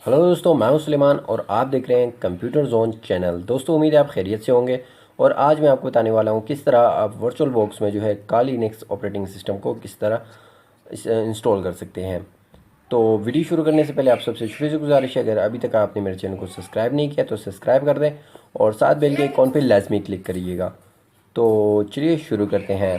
Hello दोस्तों, मैं हूं सुलेमान और आप देख रहे हैं कंप्यूटर जोन चैनल। दोस्तों उम्मीद है आप खैरियत से होंगे और आज मैं आपको बताने वाला हूं किस तरह आप वर्चुअल बॉक्स में जो है काली लिनक्स ऑपरेटिंग सिस्टम को किस तरह इंस्टॉल कर सकते हैं। तो वीडियो शुरू करने से पहले आप सबसे छोटी सी गुजारिश है, अगर अभी तक आपने मेरे चैनल को सब्सक्राइब नहीं किया तो सब्सक्राइब कर दें और साथ बेल के आइकॉन पर लाजमी क्लिक करिएगा। तो चलिए शुरू करते हैं।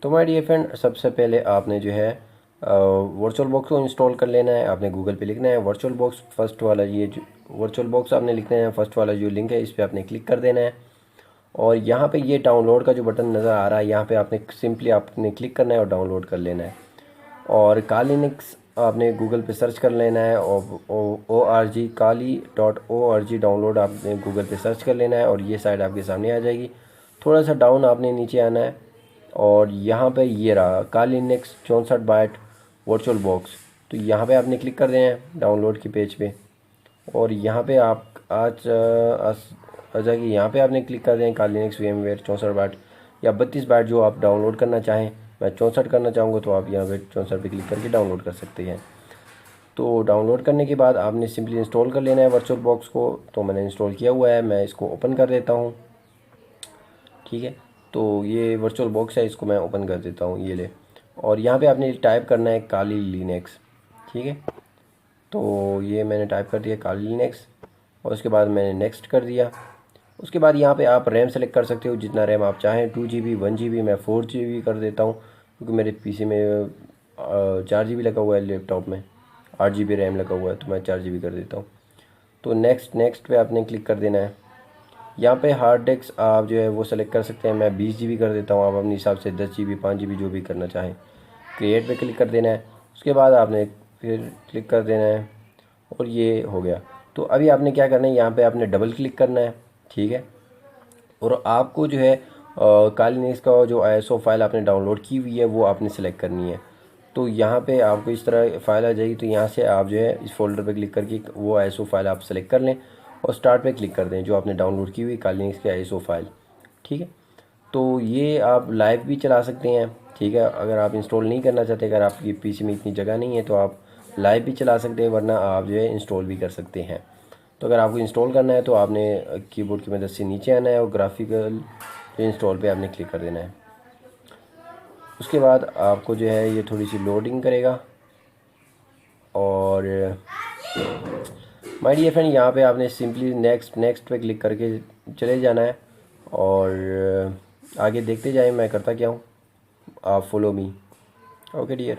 तो माय डियर फ्रेंड, सबसे पहले आपने जो है वर्चुअल बॉक्स को इंस्टॉल कर लेना है। आपने गूगल पे लिखना है वर्चुअल बॉक्स, फर्स्ट वाला ये जो वर्चुअल बॉक्स आपने लिखना है, फर्स्ट वाला जो लिंक है इस पर आपने क्लिक कर देना है। और यहाँ पे ये डाउनलोड का जो बटन नज़र आ रहा है, यहाँ पे आपने सिंपली आपने क्लिक करना है और डाउनलोड कर लेना है। और काली लिनक्स आपने गूगल पे सर्च कर लेना है और ORG kali.org डाउनलोड आपने गूगल पे सर्च कर लेना है और ये साइट आपके सामने आ जाएगी। थोड़ा सा डाउन आपने नीचे आना है और यहाँ पे ये रहा काली लिनक्स 64 बाइट वर्चुअल बॉक्स। तो यहाँ पे आपने क्लिक कर देना है डाउनलोड की पेज पे और यहाँ पे आप आ जाएगी। यहाँ पे आपने क्लिक कर दें काली लिनक्स VMware 64 बाइट या 32 बाइट जो आप डाउनलोड करना चाहें। मैं 64 करना चाहूँगा तो आप यहाँ पे 64 पे क्लिक करके डाउनलोड कर सकते हैं। तो डाउनलोड करने के बाद आपने सिंपली इंस्टॉल कर लेना है वर्चुअल बॉक्स को। तो मैंने इंस्टॉल किया हुआ है, मैं इसको ओपन कर देता हूँ। ठीक है, तो ये वर्चुअल बॉक्स है, इसको मैं ओपन कर देता हूँ, ये ले। और यहाँ पे आपने टाइप करना है काली लिनक्स। ठीक है, तो ये मैंने टाइप कर दिया काली लिनक्स और उसके बाद मैंने नेक्स्ट कर दिया। उसके बाद यहाँ पे आप रैम सेलेक्ट कर सकते हो, जितना रैम आप चाहें, 2 GB 1 GB। मैं 4 GB कर देता हूँ क्योंकि मेरे पीसी में 4 GB लगा हुआ है, लैपटॉप में 8 GB रैम लगा हुआ है, तो मैं 4 GB कर देता हूँ। तो नेक्स्ट पे आपने क्लिक कर देना है। यहाँ पे हार्ड डिस्क आप जो है वो सेलेक्ट कर सकते हैं। मैं 20 GB कर देता हूँ, आप अपने हिसाब से 10 GB 5 GB जो भी करना चाहें। क्रिएट पे क्लिक कर देना है। उसके बाद आपने फिर क्लिक कर देना है और ये हो गया। तो अभी आपने क्या करना है, यहाँ पे आपने डबल क्लिक करना है। ठीक है, और आपको जो है काली लिनक्स का जो ISO फाइल आपने डाउनलोड की हुई है वो आपने सेलेक्ट करनी है। तो यहाँ पे आपको इस तरह फाइल आ जाएगी। तो यहाँ से आप जो है इस फोल्डर पे क्लिक करके वो ISO फाइल आप सेलेक्ट कर लें और स्टार्ट पे क्लिक कर दें जो आपने डाउनलोड की हुई काली लिनक्स की ISO फाइल। ठीक है, तो ये आप लाइव भी चला सकते हैं। ठीक है, अगर आप इंस्टॉल नहीं करना चाहते, अगर आपकी पीसी में इतनी जगह नहीं है तो आप लाइव भी चला सकते हैं, वरना आप जो है इंस्टॉल भी कर सकते हैं। तो अगर आपको इंस्टॉल करना है तो आपने कीबोर्ड की मदद से नीचे आना है और ग्राफिकल इंस्टॉल पे आपने क्लिक कर देना है। उसके बाद आपको जो है ये थोड़ी सी लोडिंग करेगा और माय डियर फ्रेंड यहाँ पे आपने सिंपली नेक्स्ट पे क्लिक करके चले जाना है और आगे देखते जाएं मैं करता क्या हूँ। आप फॉलो मी। Okay dear.